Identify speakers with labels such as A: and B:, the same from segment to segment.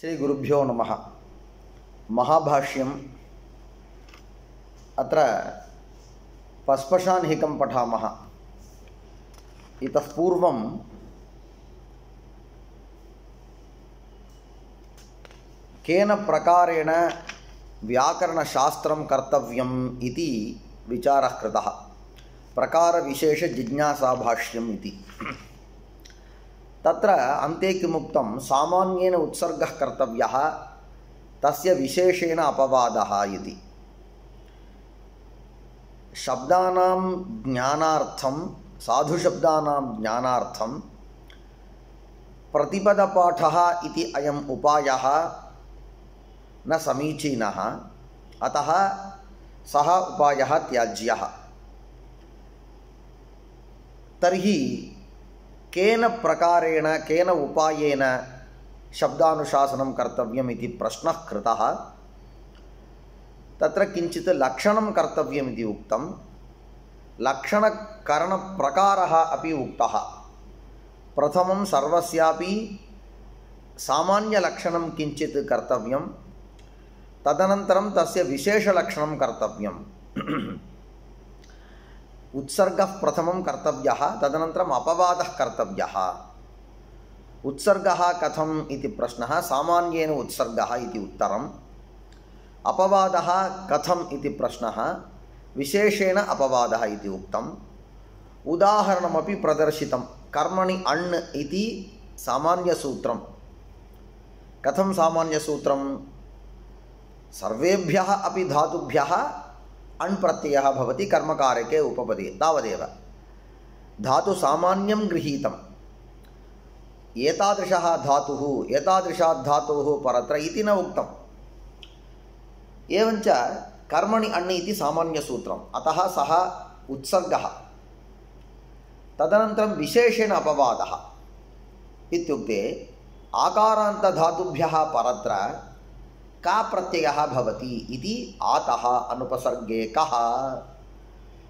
A: श्री गुरुभ्यो नमः। महाभाष्यम् अत्र पस्पशान्हिकं पठामः। इतः पूर्वं केन प्रकारेण व्याकरणशास्त्रं कर्तव्यम् इति विचारः कृतः। प्रकारविशेषजिज्ञासाभाष्यम् इति। तत्र अन्ते किमुक्तं, सामान्येन उत्सर्गः कर्तव्यः, तस्य विशेषेण अपवादः इति। शब्दानां ज्ञानार्थं, साधुशब्दानां ज्ञानार्थं प्रतिपदपाठः इति अयम् उपायः न समीचीनः, अतः सः उपायः त्याज्यः। तर्हि केन प्रकारेण केन उपायेन शब्दानुशासनं कर्तव्यम् इति प्रश्नः कृतः। तत्र किञ्चित् लक्षणं कर्तव्यम् इति उक्तं। लक्षणकरणप्रकारः अपि उक्तः। प्रथमं सर्वस्यापि सामान्यलक्षणं किञ्चित् कर्तव्यं, तदनन्तरं तस्य विशेषलक्षणं कर्तव्यम्। उत्सर्गः प्रथमं कर्तव्यः, तदनन्तरम् अपवादः कर्तव्यः। उत्सर्गः कथम् इति प्रश्नः, सामान्येन उत्सर्गः इति उत्तरम्। अपवादः कथम् इति प्रश्नः, विशेषेण अपवादः इति उक्तम्। उदाहरणमपि प्रदर्शितं। कर्मणि अण् इति सामान्यसूत्रं। कथं सामान्यसूत्रं? सर्वेभ्यः अपि धातुभ्यः अण् प्रत्ययः भवति कर्मकारके उपपदे, तावदेव। धातु सामान्यं गृहीतम्। एतादृशः धातुः, एतादृशात् धातोः परत्र इति न उक्तम्। एवञ्च कर्मणि अण् इति सामान्यसूत्रम्, अतः सः उत्सर्गः। तदनन्तरं विशेषेण अपवादः इत्युक्ते आकारान्तधातुभ्यः परत्र का प्रत्ययः भवति इति आतः अनुपसर्गे कः,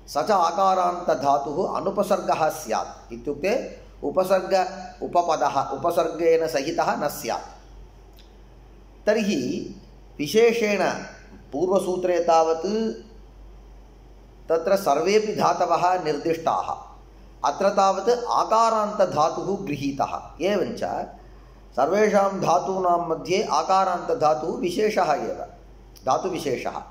A: स च आकारान्तधातुः अनुपसर्गः स्यात्। इत्युक्ते उपसर्ग उपपदः उपसर्गेण सहितः न स्यात्। तर्हि विशेषेण पूर्वसूत्रे तावत् तत्र सर्वेपि धातवः निर्दिष्टाः, अत्र तावत् आकारान्तधातुः गृहीतः। एवञ्च सर्वेषां धातूनां मध्ये आकारान्तधातुः विशेषः एव, धातुविशेषः।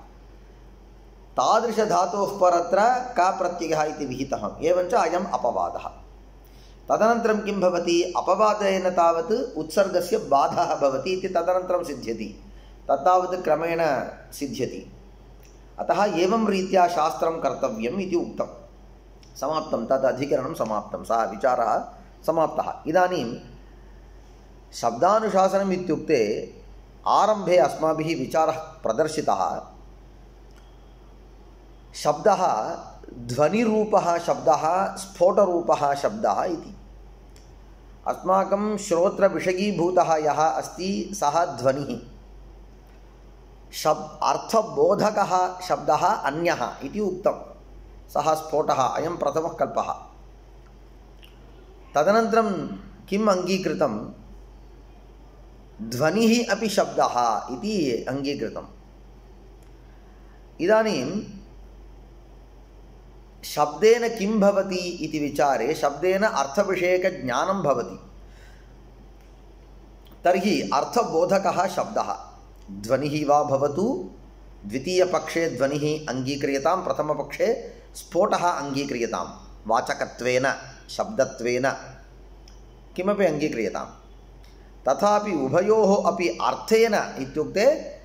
A: तादृशधातोः परत्र का प्रत्ययः इति विहितः। एवञ्च अयम् अपवादः। तदनन्तरं किं भवति, अपवादेन तावत् उत्सर्गस्य बाधः भवति इति तदनन्तरं सिद्ध्यति, तत्तावत् क्रमेण सिद्ध्यति। अतः एवं रीत्या शास्त्रं कर्तव्यम् इति उक्तं। समाप्तं, तद् अधिकरणं समाप्तं, सः विचारः समाप्तः। इदानीं शब्दानुशासनम् इत्युक्ते आरम्भे अस्माभिः विचारः प्रदर्शितः। शब्दः ध्वनिरूपः शब्दः, स्फोटरूपः शब्दः इति। अस्माकं श्रोत्रविषयीभूतः यः अस्ति सः ध्वनिः। अर्थबोधकः शब्दः अन्यः इति उक्तं, सः स्फोटः, अयं प्रथमः कल्पः। तदनन्तरं किम् अङ्गीकृतं, ध्वनिः अपि शब्दः इति अङ्गीकृतम्। इदानीं शब्देन किं भवति इति विचारे शब्देन अर्थविषयकज्ञानं भवति। तर्हि अर्थबोधकः शब्दः ध्वनिः वा भवतु, द्वितीयपक्षे ध्वनिः अङ्गीक्रियतां, प्रथमपक्षे स्फोटः अङ्गीक्रियतां, वाचकत्वेन शब्दत्वेन किमपि अङ्गीक्रियताम्। तथापि उभयोः अपि अर्थेन इत्युक्ते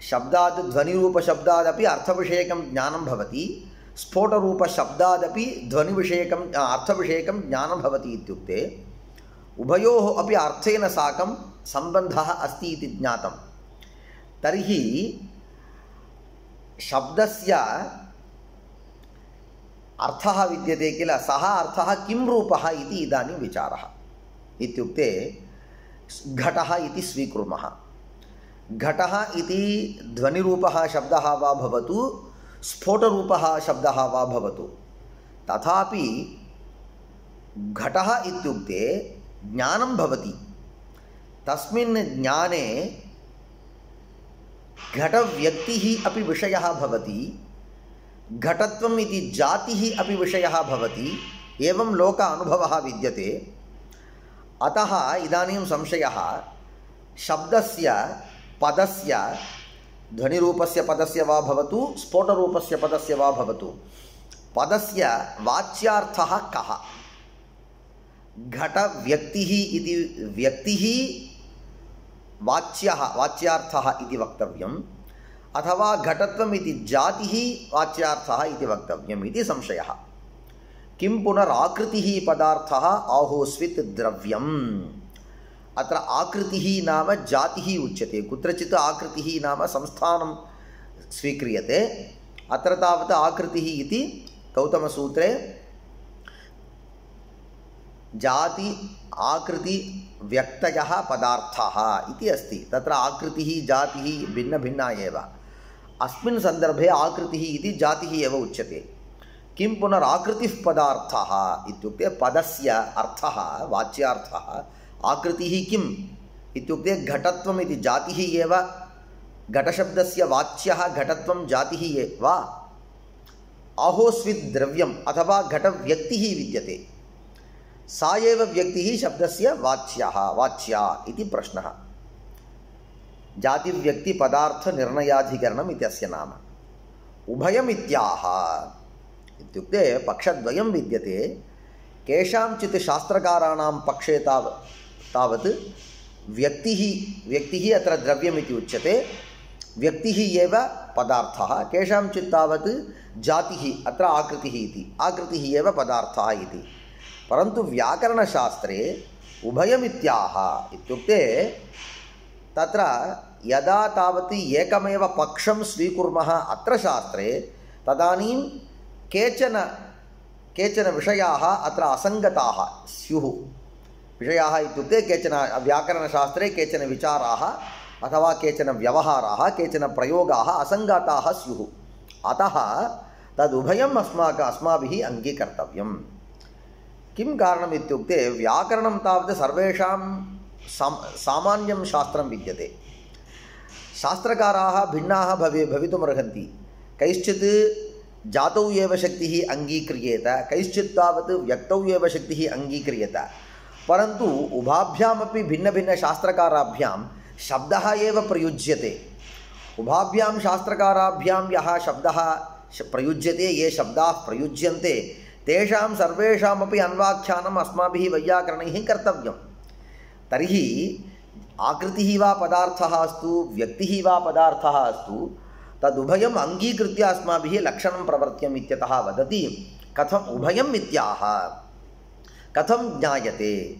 A: शब्दात् ध्वनिरूपशब्दादपि अर्थविषयकं ज्ञानं भवति, स्फोटरूपशब्दादपि ध्वनिविषयकं अर्थविषयकं ज्ञानं भवति। इत्युक्ते उभयोः अपि अर्थेन साकं सम्बन्धः अस्ति इति ज्ञातं। तर्हि शब्दस्य अर्थः विद्यते किल, सः अर्थः किं रूपः इति इदानीं विचारः। इत्युक्ते घटः इति स्वीकुर्मः। घटः इति ध्वनिरूपः शब्दः वा भवतु, स्फोटरूपः शब्दः वा भवतु, तथापि घटः इत्युक्ते ज्ञानं भवति। तस्मिन् ज्ञाने घटव्यक्तिः अपि विषयः भवति, घटत्वम् इति जातिः अपि विषयः भवति, एवं लोक अनुभवः विद्यते। अतः इदानीं संशयः शब्दस्य पदस्य ध्वनिरूपस्य पदस्य वा भवतु स्फोटरूपस्य पदस्य वा भवतु पदस्य वाच्यार्थः कः? घटव्यक्तिः इति व्यक्तिः वाच्यार्थः इति वक्तव्यम् अथवा घटत्वम् इति जातिः वाच्यार्थः इति वक्तव्यम् इति संशयः। किं पुनराकृतिः पदार्थः आहोस्वित् द्रव्यम्। अत्र आकृतिः नाम जातिः उच्यते। कुत्रचित् आकृतिः नाम संस्थानं स्वीक्रियते। अत्र तावत् आकृतिः इति गौतमसूत्रे जाति आकृति व्यक्तयः पदार्थाः इति अस्ति। तत्र आकृतिः जातिः भिन्न भिन्ना एव। अस्मिन् सन्दर्भे आकृतिः इति जातिः एव उच्यते। किं पुनराकृतिः पदार्थः इत्युक्ते पदस्य अर्थः वाच्यार्थः आकृतिः किम् इत्युक्ते घटत्वम् इति जातिः एव। घटशब्दस्य वाच्यः घटत्वं जातिः एव। आहोस्वित् द्रव्यम् अथवा घटव्यक्तिः विद्यते, सा एव व्यक्तिः शब्दस्य वाच्या इति प्रश्नः। जातिव्यक्तिपदार्थनिर्णयाधिकरणम् इत्यस्य नाम। उभयमित्याह इत्युक्ते पक्षद्वयं विद्यते। केषांचित् शास्त्रकाराणां पक्षे तावत् व्यक्तिः अत्र द्रव्यमिति उच्यते, व्यक्तिः एव पदार्थः। केषांचित् तावत् जातिः अत्र आकृतिः इति, आकृतिः एव पदार्थः इति। परन्तु व्याकरणशास्त्रे उभयमित्याह इत्युक्ते तत्र यदा तावत् एकमेव पक्षं स्वीकुर्मः अत्र शास्त्रे तदानीं केचन विषयाः अत्र असङ्गताः स्युः। विषयाः इत्युक्ते केचन व्याकरणशास्त्रे केचन विचाराः अथवा केचन व्यवहाराः केचन प्रयोगाः असङ्गताः स्युः। अतः तदुभयम् अस्माभिः अङ्गीकर्तव्यम्। किं कारणम् इत्युक्ते व्याकरणं तावत् सर्वेषां सामान्यं शास्त्रं विद्यते। शास्त्रकाराः भिन्नाः भवितुमर्हन्ति। कैश्चित् जातौ एव शक्तिः अङ्गीक्रियेत, कैश्चित् तावत् व्यक्तौ एव शक्तिः अङ्गीक्रियेत। परन्तु उभाभ्यामपि भिन्नभिन्नशास्त्रकाराभ्यां शब्दः एव प्रयुज्यते। उभाभ्यां शास्त्रकाराभ्यां यः शब्दः प्रयुज्यते, ये शब्दाः प्रयुज्यन्ते, तेषां सर्वेषामपि अन्वाख्यानम् अस्माभिः वैयाकरणैः कर्तव्यं। तर्हि आकृतिः वा पदार्थः अस्तु, व्यक्तिः वा पदार्थः अस्तु, तदुभयम् अङ्गीकृत्य अस्माभिः लक्षणं प्रवर्त्यम् इत्यतः वदति कथम् उभयम् इत्याह। कथं ज्ञायते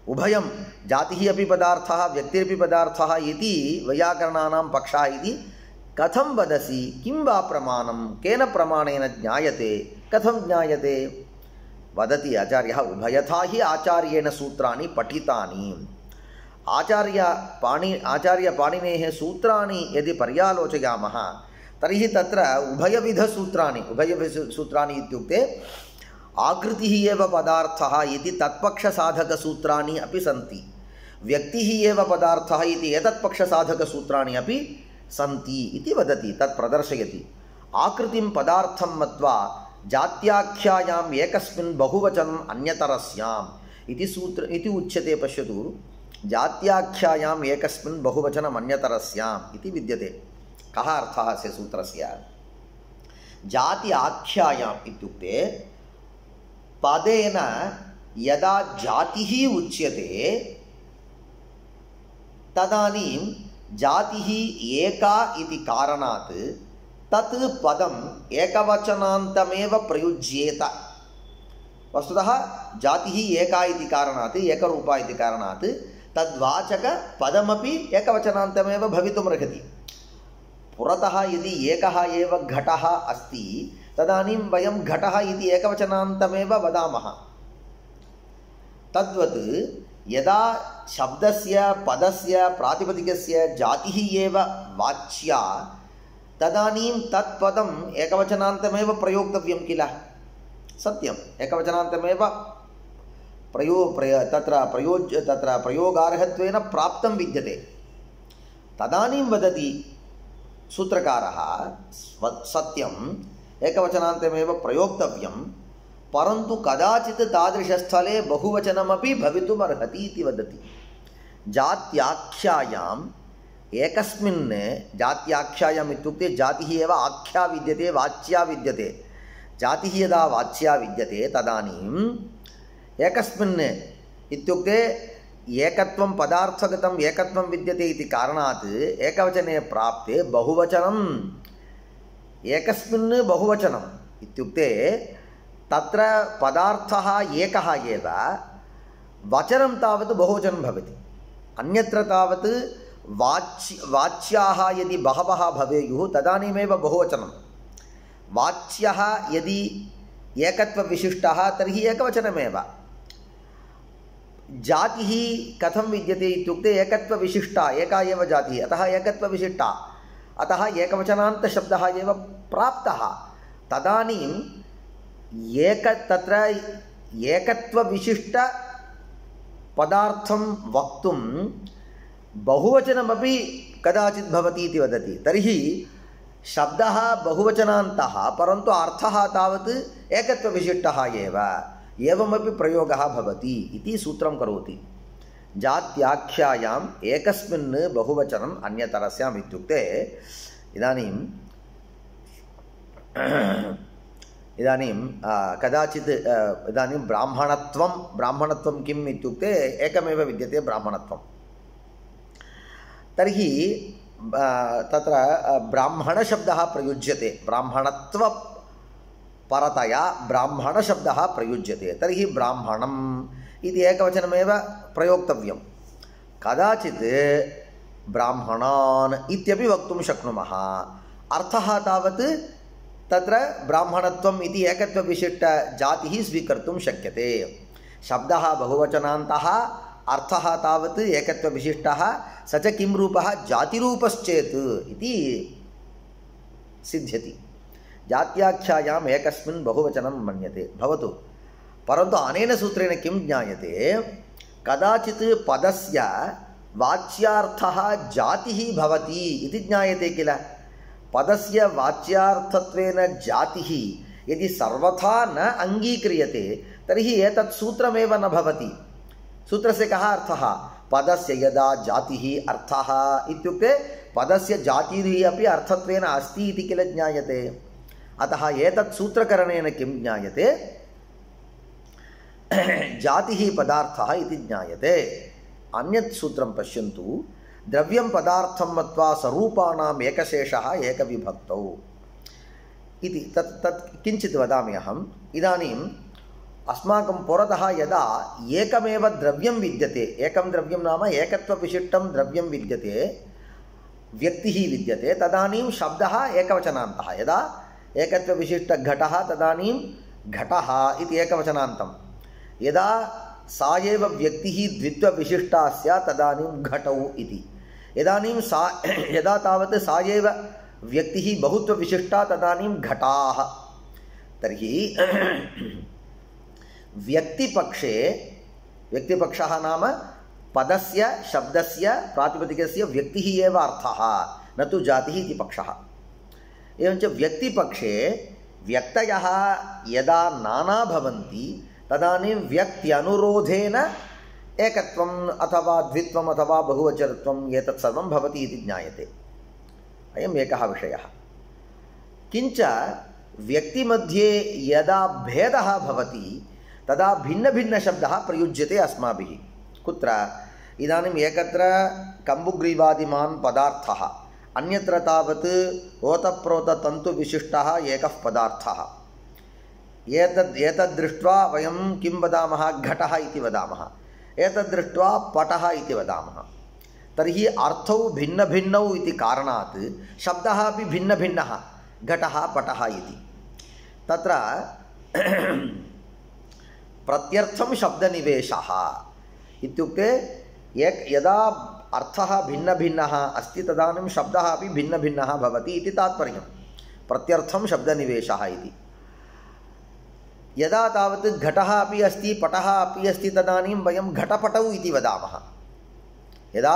A: उभयं जातिः अपि पदार्थः व्यक्तिरपि पदार्थः इति वैयाकरणानां पक्षः इति कथं वदसि? किं वा प्रमाणं? केन प्रमाणेन ज्ञायते? कथं ज्ञायते? वदति आचार्यः उभयथा हि आचार्येण सूत्राणि पठितानि। आचार्यपाणिनेः सूत्राणि यदि पर्यालोचयामः तर्हि तत्र उभयविधसूत्राणि इत्युक्ते आकृतिः एव पदार्थः इति तत्पक्षसाधकसूत्राणि अपि सन्ति, व्यक्तिः एव पदार्थः इति एतत्पक्षसाधकसूत्राणि अपि सन्ति इति वदति। तत् प्रदर्शयति। आकृतिं पदार्थं मत्वा जात्याख्यायाम् एकस्मिन् बहुवचनम् अन्यतरस्याम् इति उच्यते। पश्यतु, जात्याख्यायाम् एकस्मिन् बहुवचनम् अन्यतरस्याम् इति विद्यते। कः अर्थः अस्य सूत्रस्य? जाति आख्यायाम् इत्युक्ते पदेन यदा जातिः उच्यते तदानीं जातिः एका इति कारणात् तत् पदम् एकवचनान्तमेव प्रयुज्येत। वस्तुतः जातिः एका इति कारणात्, एकरूपा इति कारणात् तद्वाचकपदमपि एकवचनान्तमेव भवितुमर्हति। पुरतः यदि एकः एव घटः अस्ति तदानीं वयं घटः इति एकवचनान्तमेव वदामः। तद्वत् यदा शब्दस्य पदस्य प्रातिपदिकस्य जातिः एव वाच्या तदानीं तत्पदम् एकवचनान्तमेव प्रयोक्तव्यं किल? सत्यम्, एकवचनान्तमेव तत्र प्रयोगार्हत्वेन प्राप्तं विद्यते तदानीं वदति सूत्रकारः सत्यम् एकवचनान्तमेव प्रयोक्तव्यं परन्तु कदाचित् तादृशस्थले बहुवचनमपि भवितुम् अर्हति इति वदति। जात्याख्यायाम् एकस्मिन् जात्याख्यायाम् इत्युक्ते जातिः एव आख्या विद्यते वाच्या विद्यते। जातिः यदा वाच्या विद्यते तदानीम् एकस्मिन् इत्युक्ते एकत्वं पदार्थगतम् एकत्वं विद्यते इति कारणात् एकवचने प्राप्ते बहुवचनम् एकस्मिन् बहुवचनम् इत्युक्ते तत्र पदार्थः एकः एव वचनं तावत् बहुवचनं भवति। अन्यत्र तावत् वाच्याः यदि बहवः भवेयुः तदानीमेव बहुवचनं। वाच्यः यदि एकत्वविशिष्टः तर्हि एकवचनमेव। जातिः कथं विद्यते इत्युक्ते एकत्वविशिष्टा एका एव जातिः अतः एकत्वविशिष्टा अतः एकवचनान्तशब्दः एव प्राप्तः। तदानीं तत्र एकत्वविशिष्टपदार्थं वक्तुं बहुवचनमपि कदाचित् भवति इति वदति। तर्हि शब्दः बहुवचनान्तः परन्तु अर्थः तावत् एकत्वविशिष्टः एव एवमपि प्रयोगः भवति इति सूत्रं करोति। जात्याख्यायाम् एकस्मिन् बहुवचनम् अन्यतरस्याम् इत्युक्ते इदानीं कदाचित् इदानीं ब्राह्मणत्वं किम् इत्युक्ते एकमेव विद्यते ब्राह्मणत्वं। तर्हि तत्र ब्राह्मणशब्दः प्रयुज्यते ब्राह्मणत्वपरतया ब्राह्मणशब्दः प्रयुज्यते। तर्हि ब्राह्मणम् इति एकवचनमेव प्रयोक्तव्यं। कदाचित् ब्राह्मणान् इत्यपि वक्तुं शक्नुमः। अर्थः तावत् तत्र ब्राह्मणत्वम् इति एकत्वविशिष्टजातिः स्वीकर्तुं शक्यते। शब्दः बहुवचनान्तः अर्थः तावत् एकत्वविशिष्टः स च किं रूपः जातिरूपश्चेत् इति सिद्ध्यति। जात्याख्यायाम् एकस्मिन् बहुवचनं मन्यते भवतु परन्तु अनेन सूत्रेण किं ज्ञायते कदाचित् पदस्य वाच्यार्थः जातिः भवति इति ज्ञायते किल। पदस्य वाच्यार्थत्वेन जातिः यदि सर्वथा न अङ्गीक्रियते तर्हि एतत् सूत्रमेव न भवति। सूत्रस्य कः अर्थः पदस्य यदा जातिः अर्थः इत्युक्ते पदस्य जातिः अपि अर्थत्वेन अस्ति इति किल ज्ञायते। अतः एतत् सूत्रकरणेन किं ज्ञायते जातिः पदार्थः इति ज्ञायते। अन्यत् सूत्रं पश्यन्तु द्रव्यं पदार्थं मत्वा स्वरूपाणाम् एकशेषः एकविभक्तौ इति तत् किञ्चित् वदामि अहम्। इदानीम् अस्माकं पुरतः यदा एकमेव द्रव्यं विद्यते एकं द्रव्यं नाम एकत्वविशिष्टं द्रव्यं विद्यते व्यक्तिः विद्यते तदानीं शब्दः एकवचनान्तः। यदा एकत्वविशिष्टघटः तदानीं घटः इति एकवचनान्तं। यदा सा एव व्यक्तिः द्वित्वविशिष्टा स्यात् तदानीं घटौ इति। यदा तावत् सा एव व्यक्तिः बहुत्वविशिष्टा तदानीं घटाः। तर्हि व्यक्तिपक्षः नाम पदस्य शब्दस्य प्रातिपदिकस्य व्यक्तिः एव अर्थः न तु जातिः इति पक्षः। एवञ्च व्यक्तिपक्षे व्यक्तयः यदा नाना भवन्ति तदानीं व्यक्त्यनुरोधेन एकत्वम् अथवा द्वित्वम् अथवा बहुवचनत्वम् एतत् सर्वं भवति इति ज्ञायते। अयम् एकः विषयः। किञ्च व्यक्तिमध्ये यदा भेदः भवति तदा भिन्नभिन्नशब्दः प्रयुज्यते अस्माभिः। कुत्र इदानीम् एकत्र कम्बुग्रीवादिमान् पदार्थः अन्यत्र तावत् ओतप्रोततन्तुविशिष्टः एकः पदार्थः। एतद् दृष्ट्वा वयं किं वदामः घटः इति वदामः। एतद् दृष्ट्वा पटः इति वदामः। तर्हि अर्थौ भिन्नभिन्नौ इति कारणात् शब्दः अपि भिन्नभिन्नः घटः पटः इति। तत्र प्रत्यर्थं शब्दनिवेशः इत्युक्ते यदा अर्थः भिन्नभिन्नः अस्ति तदानीं शब्दः अपि भिन्नभिन्नः भवति इति तात्पर्यं। प्रत्यर्थं शब्दनिवेशः इति। यदा तावत् घटः अपि अस्ति पटः अपि अस्ति तदानीं वयं घटपटौ इति वदामः। यदा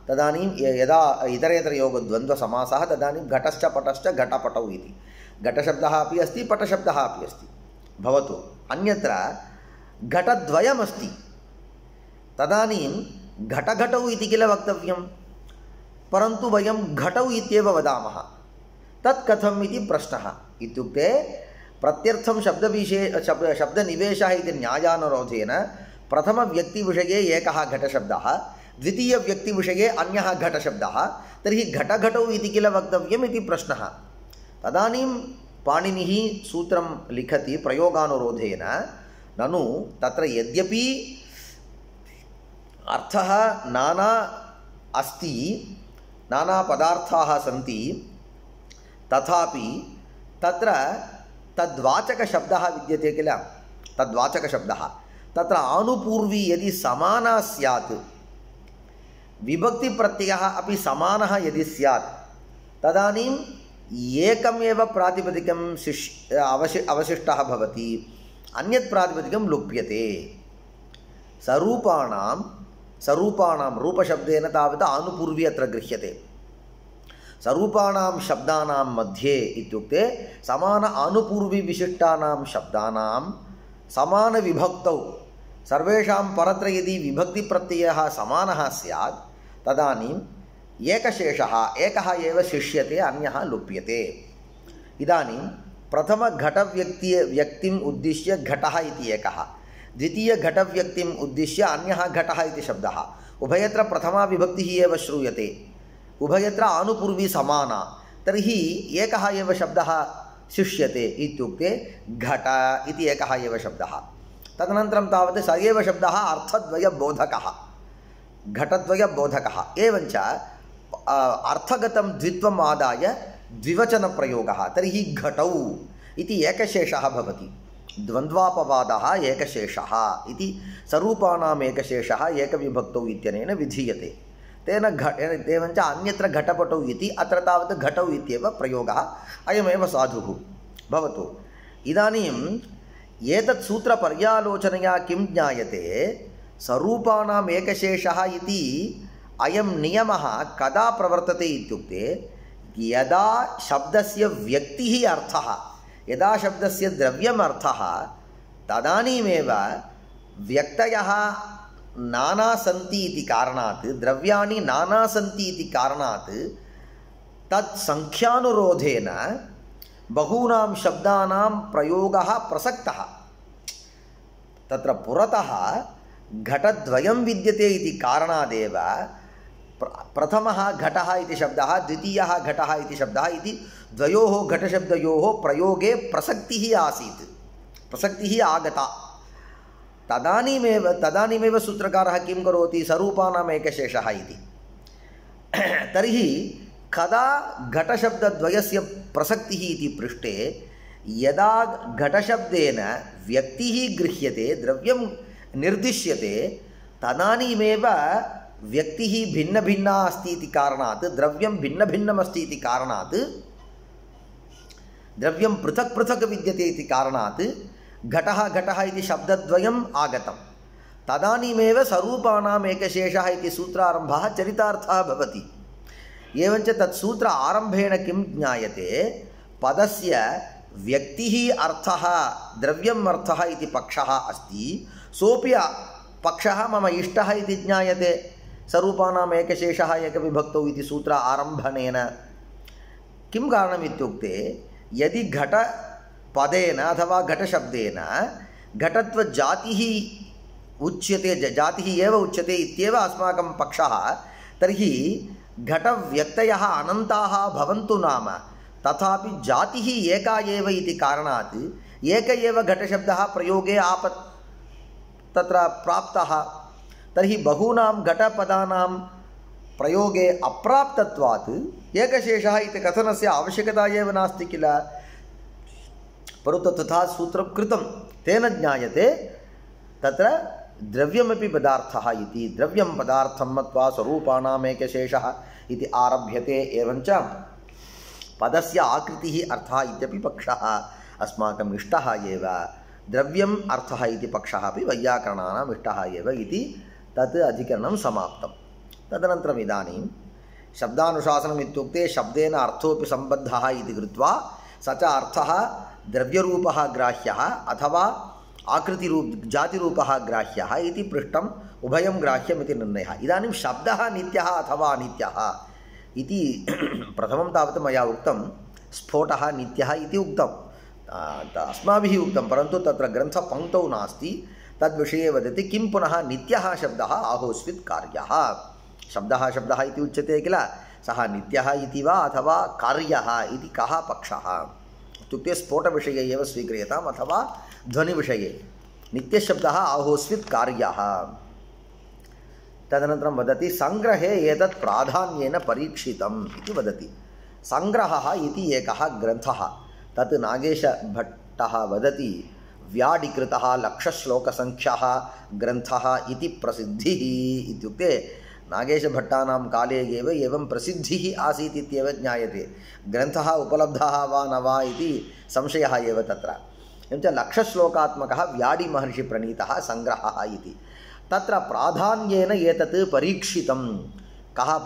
A: तदानीं यदा इतरेतरयोगद्वन्द्वसमासः तदानीं घटश्च पटश्च घटपटौ इति। घटशब्दः अपि अस्ति पटशब्दः अपि अस्ति भवतु। अन्यत्र घटद्वयमस्ति तदानीं घटघटौ इति किल वक्तव्यं, परन्तु वयं घटौ इत्येव वदामः। तत् कथम् इति प्रश्नः। इत्युक्ते प्रत्यर्थं शब्दनिवेशः इति न्यायानुरोधेन प्रथमव्यक्तिविषये एकः घटशब्दः, द्वितीयव्यक्तिविषये अन्यः घटशब्दः, तर्हि घटघटौ इति किल वक्तव्यम् इति प्रश्नः। तदानीं पाणिनिः सूत्रं लिखति प्रयोगानुरोधेन, ननु तत्र यद्यपि अर्थः नाना अस्ति, नाना पदार्थाः सन्ति, तथापि तत्र तद्वाचकशब्दः विद्यते किल, तद्वाचकशब्दः तत्र आनुपूर्वी यदि समाना स्यात्, विभक्तिप्रत्ययः अपि समानः यदि स्यात्, तदानीम् एकमेव प्रातिपदिकं अवशिष्टः भवति, अन्यत् प्रातिपदिकं लुप्यते। सरूपाणां रूपशब्देन तावत् आनुपूर्वी अत्र गृह्यते। सरूपाणां शब्दानां मध्ये इत्युक्ते समान आनुपूर्वी विशिष्टानां शब्दानां समानविभक्तौ सर्वेषां परत्र यदि विभक्तिप्रत्ययः समानः स्यात् तदानीम् एकशेषः एकः एव शिष्यते, अन्यः लुप्यते। इदानीं प्रथमघटव्यक्तिम् उद्दिश्य घटः इति एकः, द्वितीयघटव्यक्तिम् उद्दिश्य अन्यः घटः इति शब्दः। उभयत्र प्रथमा विभक्तिः एव श्रूयते, उभयत्र आनुपूर्वी समाना, तर्हि एकः एव शब्दः शिष्यते इत्युक्ते घट इति एकः एव शब्दः। तदनन्तरं तावत् स एव शब्दः अर्थद्वयबोधकः, घटद्वयबोधकः। एवञ्च अर्थगतं द्वित्वम् आदाय द्विवचनप्रयोगः, तर्हि घटौ इति एकशेषः भवति। द्वन्द्वापवादः एकशेषः इति सरूपाणाम् एकशेषः एकविभक्तौ इत्यनेन विधीयते। तेन एवञ्च अन्यत्र घटपटौ इति, अत्र तावत् घटौ इत्येव प्रयोगः, अयमेव साधुः भवतु। इदानीम् एतत् सूत्रपर्यालोचनया किं ज्ञायते, सरूपाणाम् एकशेषः इति अयं नियमः कदा प्रवर्तते इत्युक्ते यदा शब्दस्य व्यक्तिः अर्थः, यदा शब्दस्य द्रव्यम् अर्थः, तदानीमेव व्यक्तयः नाना सन्ति इति कारणात्, द्रव्याणि नाना सन्ति इति कारणात् तत् संख्यानुरोधेन बहूनां शब्दानां प्रयोगः प्रसक्तः। तत्र पुरतः घटद्वयं विद्यते इति कारणादेव प्रथमः घटः इति शब्दः, द्वितीयः घटः इति शब्दः इति द्वयोः घटशब्दयोः प्रयोगे प्रसक्तिः आसीत्, प्रसक्तिः आगता। तदानीमेव सूत्रकारः किं करोति, सरूपाणाम् एकशेषः इति। तर्हि कदा घटशब्दद्वयस्य प्रसक्तिः इति पृष्टे यदा घटशब्देन व्यक्तिः गृह्यते, द्रव्यं निर्दिश्यते, तदानीमेव व्यक्तिः भिन्नभिन्ना अस्ति इति कारणात्, द्रव्यं भिन्नभिन्नमस्ति इति कारणात्, द्रव्यं पृथक् पृथक् विद्यते इति कारणात् घटः घटः इति शब्दद्वयम् आगतं। तदानीमेव सरूपाणाम् एकशेषः इति सूत्रारम्भः चरितार्थः भवति। एवञ्च तत्सूत्र आरम्भेण किं ज्ञायते, पदस्य व्यक्तिः अर्थः द्रव्यम् अर्थः इति पक्षः अस्ति, सोऽपि पक्षः मम इष्टः इति ज्ञायते। सरूपाणाम् एकशेषः एकविभक्तौ इति सूत्र आरम्भणेन किं कारणम् इत्युक्ते, यदि घटपदेन अथवा घटशब्देन घटत्वजातिः उच्यते, जातिः एव उच्यते इत्येव अस्माकं पक्षः, तर्हि घटव्यक्तयः अनन्ताः भवन्तु नाम तथापि जातिः एका एव इति कारणात् एक एव घटशब्दः प्रयोगे तत्र प्राप्तः। तर्हि बहूनां घटपदानां प्रयोगे अप्राप्तत्वात् एकशेषः इति कथनस्य आवश्यकता एव नास्ति किल, परन्तु तथा सूत्रं कृतं, तेन ज्ञायते तत्र द्रव्यमपि पदार्थः इति। द्रव्यं पदार्थं मत्वा स्वरूपाणाम् एकशेषः इति आरभ्यते। एवञ्च पदस्य आकृतिः अर्थः इत्यपि पक्षः अस्माकम् इष्टः एव। द्रव्यम् अर्थः इति पक्षः अपि वैयाकरणानाम् इष्टः एव इति तत् अधिकरणं समाप्तं। तदनन्तरम् इदानीं शब्दानुशासनम् इत्युक्ते शब्देन अर्थोऽपि सम्बद्धः इति कृत्वा स च अर्थः द्रव्यरूपः ग्राह्यः अथवा जातिरूपः ग्राह्यः इति पृष्टम्, उभयं ग्राह्यम् इति निर्णयः। इदानीं शब्दः नित्यः अथवा अनित्यः इति प्रथमं तावत् मया उक्तं स्फोटः नित्यः इति उक्तं, अस्माभिः उक्तं, परन्तु तत्र ग्रन्थपङ्क्तौ नास्ति, तद्विषये वदति किं पुनः नित्यः शब्दः आहोस्वित् कार्यः। शब्दः इति उच्यते किल, सः नित्यः इति वा अथवा कार्यः इति कः पक्षः इत्युक्ते स्फोटविषये एव स्वीक्रियताम् अथवा ध्वनिविषये। नित्यशब्दः आहोस्वित् कार्यः। तदनन्तरं वदति सङ्ग्रहे एतत् प्राधान्येन परीक्षितम् इति वदति। सङ्ग्रहः इति एकः ग्रन्थः, तत् नागेशभट्टः वदति व्याडिकृतः लक्षश्लोकसङ्ख्यः ग्रन्थः इति प्रसिद्धिः। इत्युक्ते नागेशभट्टानां काले एव एवं प्रसिद्धिः आसीत् इत्येव ज्ञायते। ग्रन्थः उपलब्धः वा न वा इति संशयः एव तत्र। एवञ्च लक्षश्लोकात्मकः व्याडिमहर्षिप्रणीतः सङ्ग्रहः इति। तत्र प्राधान्येन एतत् परीक्षितं। का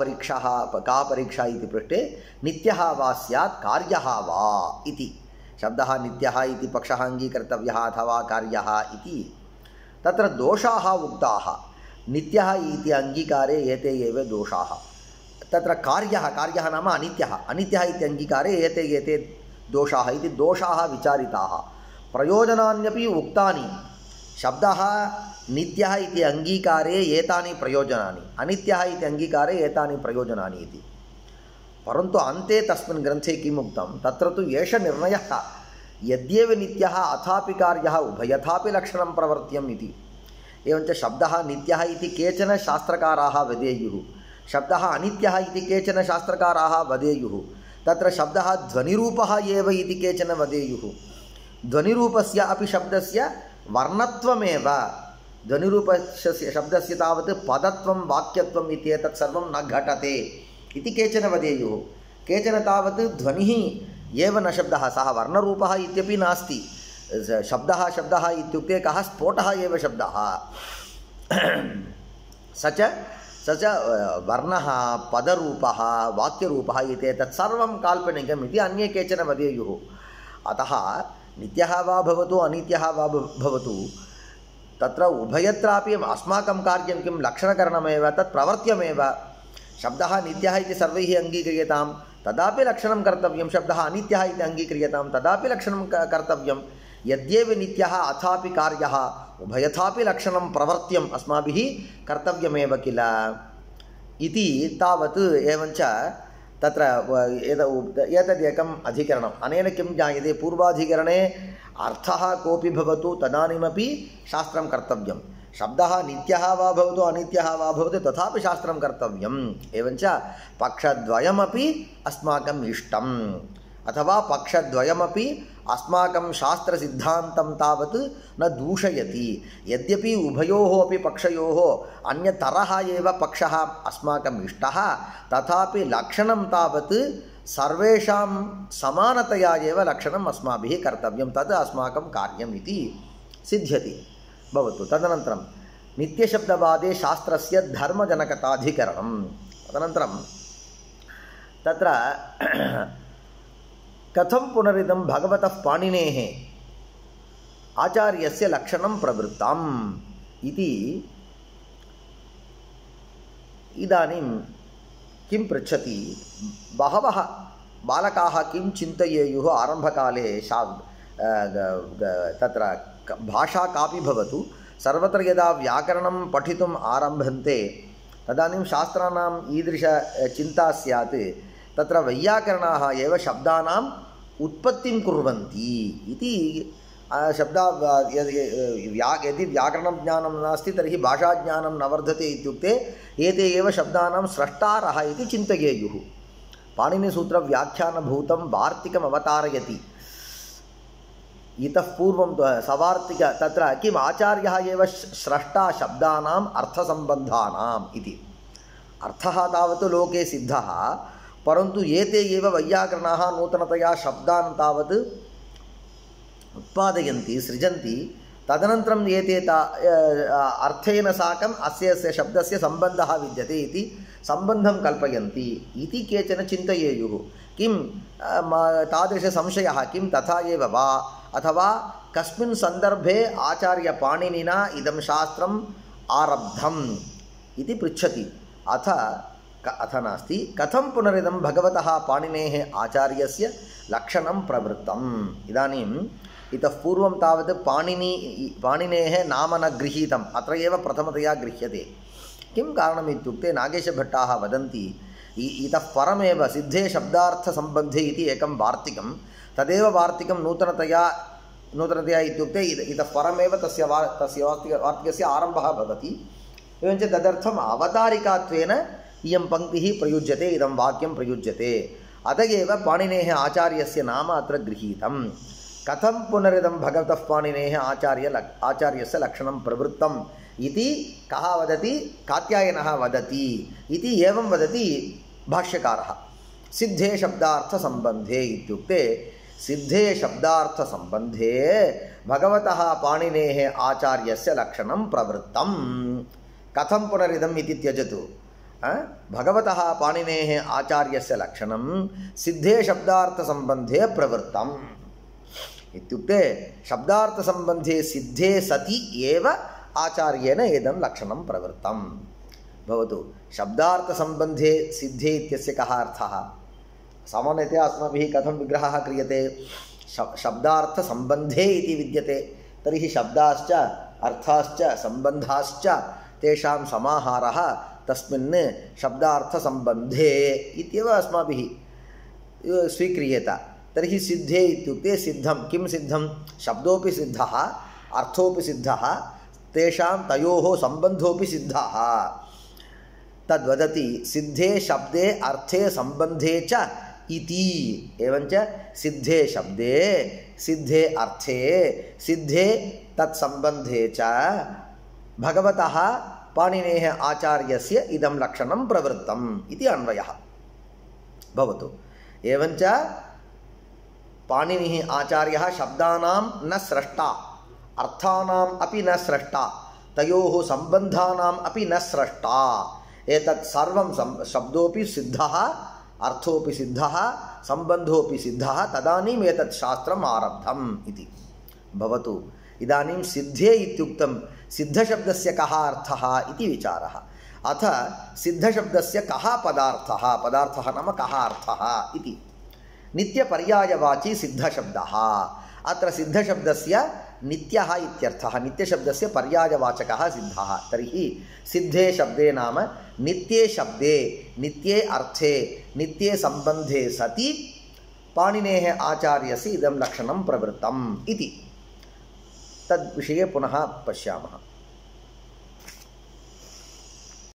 A: परीक्षा इति पृष्टे नित्यः वा स्यात् कार्यः वा इति। शब्दः नित्यः इति पक्षः अङ्गीकर्तव्यः अथवा कार्यः इति। तत्र दोषाः उक्ताः। नित्यः इति अङ्गीकारे एते एव दोषाः। तत्र कार्यः नाम अनित्यः इति अङ्गीकारे एते दोषाः इति दोषाः विचारिताः। प्रयोजनान्यपि उक्तानि। शब्दः नित्यः इति अङ्गीकारे एतानि प्रयोजनानि, अनित्यः इति अङ्गीकारे एतानि प्रयोजनानि इति। परन्तु अन्ते तस्मिन् ग्रन्थे किम् उक्तं, तत्र तु एष निर्णयः यद्येव नित्यः अथापि कार्यः उभयथापि लक्षणं प्रवर्त्यम् इति। एवञ्च शब्दः नित्यः इति केचन शास्त्रकाराः वदेयुः, शब्दः अनित्यः इति केचन शास्त्रकाराः वदेयुः। तत्र शब्दः ध्वनिरूपः एव इति केचन वदेयुः। ध्वनिरूपस्य अपि शब्दस्य वर्णत्वमेव, ध्वनिरूपस्य शब्दस्य तावत् पदत्वं वाक्यत्वम् इत्येतत् सर्वं न घटते इति केचन वदेयुः। केचन तावत् ध्वनिः एव न शब्दः, सः वर्णरूपः इत्यपि नास्ति। शब्दः इत्युक्ते कः, स्फोटः एव शब्दः। स च वर्णः पदरूपः वाक्यरूपः इत्येतत् सर्वं काल्पनिकम् इति अन्ये केचन वदेयुः। अतः नित्यः वा भवतु अनित्यः वा भवतु, तत्र उभयत्रापि अस्माकं कार्यं किं, लक्षणकरणमेव, तत् प्रवर्त्यमेव। शब्दः नित्यः इति सर्वैः अङ्गीक्रियतां तदापि लक्षणं कर्तव्यं, शब्दः अनित्यः इति अङ्गीक्रियतां तदापि लक्षणं कर्तव्यं। यद्येव नित्यः अथापि कार्यः उभयथापि लक्षणं प्रवर्त्यम् अस्माभिः कर्तव्यमेव किल इति तावत्। एवञ्च तत्र एतदेकम् अधिकरणम्। अनेन किं ज्ञायते, पूर्वाधिकरणे अर्थः कोऽपि भवतु तदानीमपि शास्त्रं कर्तव्यं। शब्दः नित्यः वा भवतु अनित्यः वा भवतु तथापि शास्त्रं कर्तव्यम्। एवञ्च पक्षद्वयमपि अस्माकम् इष्टम्, अथवा पक्षद्वयमपि अस्माकं शास्त्रसिद्धान्तं तावत् न दूषयति। यद्यपि उभयोः अपि पक्षयोः अन्यतरः एव पक्षः अस्माकम् इष्टः, तथापि लक्षणं तावत् सर्वेषां समानतया एव लक्षणम् अस्माभिः कर्तव्यं, तद् अस्माकं कार्यम् इति सिद्ध्यति। भवतु। तदनन्तरं नित्यशब्दवादे शास्त्रस्य धर्मजनकताधिकरणं। तदनन्तरं तत्र कथं पुनरिदं भगवतः पाणिनेः आचार्यस्य लक्षणं प्रवृत्तम् इति। इदानीं किं पृच्छति, बहवः बालकाः किं चिन्तयेयुः आरम्भकाले तत्र भाषा कापि भवतु, सर्वत्र यदा व्याकरणं पठितुम् आरभन्ते तदानीं शास्त्राणाम् ईदृश चिन्ता स्यात्, तत्र वैयाकरणाः एव शब्दानाम् उत्पत्तिं कुर्वन्ति इति। यदि व्याकरणज्ञानं नास्ति तर्हि भाषाज्ञानं न वर्धते इत्युक्ते एते एव शब्दानां स्रष्टारः इति चिन्तयेयुः। पाणिनिसूत्रव्याख्यानभूतं वार्तिकम् अवतारयति। इतः पूर्वं सवार्तिक तत्र किम् आचार्यः एव स्रष्टा शब्दानाम् अर्थसम्बन्धानाम् इति। अर्थः तावत् लोके सिद्धः, परन्तु एते एव वैयाकरणाः नूतनतया शब्दान् तावत् उत्पादयन्ति सृजन्ति तदनन्तरम् एते अर्थेन साकम् अस्य शब्दस्य सम्बन्धः विद्यते इति सम्बन्धं कल्पयन्ति इति केचन चिन्तयेयुः। किं तादृशसंशयः किं तथा एव वा अथवा कस्मिन् सन्दर्भे आचार्यपाणिनिना इदं शास्त्रम् आरब्धम् इति पृच्छति। अथ नास्ति कथं पुनरिदं भगवतः पाणिनेः आचार्यस्य लक्षणं प्रवृत्तम्। इदानीम् इतः पूर्वं तावत् पाणिनेः नाम न गृहीतम्, अत्र एव प्रथमतया गृह्यते। किं कारणम् इत्युक्ते नागेशभट्टाः वदन्ति इतः परमेव सिद्धे शब्दार्थसम्बन्धे इति एकं वार्तिकं, तदेव वार्तिकं नूतनतया इत्युक्ते इतः परमेव तस्य वार्तिकस्य आरम्भः भवति। एवञ्च तदर्थम् अवतारिकात्वेन इयं पङ्क्तिः प्रयुज्यते, इदं वाक्यं प्रयुज्यते। अत एव पाणिनेः आचार्यस्य नाम अत्र गृहीतं। कथं पुनरिदं भगवतः पाणिनेः आचार्यस्य लक्षणं प्रवृत्तम् इति कः वदति? कात्यायनः वदति इति एवं वदति भाष्यकारः। सिद्धे शब्दार्थसम्बन्धे इत्युक्ते सिद्धे शब्दार्थसम्बन्धे भगवतः पाणिनेः आचार्यस्य लक्षणं प्रवृत्तं। कथं पुनरिदम् इति त्यजतु। भगवतः पाणिनेः आचार्यस्य लक्षणं सिद्धे शब्दार्थसम्बन्धे प्रवृत्तम् इत्युक्ते शब्दार्थसम्बन्धे सिद्धे सति एव आचार्येण इदं लक्षणं प्रवृत्तं भवतु। शब्दार्थसम्बन्धे सिद्धे इत्यस्य कः अर्थः? सामान्यतया अस्माभिः कथं विग्रहः क्रियते? शब्दार्थसम्बन्धे इति विद्यते, तर्हि शब्दाश्च अर्थाश्च सम्बन्धाश्च तेषां समाहारः तस्मिन् शब्दार्थसम्बन्धे इत्येव अस्माभिः स्वीक्रियेत। तर्हि सिद्धे इत्युक्ते सिद्धं किं सिद्धं? शब्दोपि सिद्धः अर्थोपि सिद्धः, तेषां तयोः सम्बन्धोपि सिद्धः। तद्वदति सिद्धे शब्दे अर्थे सम्बन्धे च इति। एवञ्च सिद्धे शब्दे सिद्धे अर्थे सिद्धे तत्सम्बन्धे च भगवतः पाणिनेः आचार्यस्य इदं लक्षणं प्रवृत्तम् इति अन्वयः भवतु। एवञ्च पाणिनिः आचार्यः शब्दानां न स्रष्टा, अर्थानाम् अपि न स्रष्टा, तयोः सम्बन्धानाम् अपि न स्रष्टा। एतत् सर्वं शब्दोपि सिद्धः अर्थोपि सिद्धः सम्बन्धोपि सिद्धः, तदानीम् एतत् शास्त्रम् आरब्धम् इति भवतु। इदानीं सिद्धे इत्युक्तं सिद्धशब्दस्य कः अर्थः इति विचारः। अथ सिद्धशब्दस्य कः पदार्थः? पदार्थः नाम कः अर्थः इति। नित्यपर्यायवाची सिद्धशब्दः। अत्र सिद्धशब्दस्य नित्यः इत्यर्थः, नित्यशब्दस्य पर्यायवाचकः सिद्धः। तर्हि सिद्धे शब्दे नाम नित्ये शब्दे नित्ये अर्थे नित्ये सम्बन्धे सति पाणिनेः आचार्यस्य इदं लक्षणं प्रवृत्तम् इति। तद्विषये पुनः पश्यामः।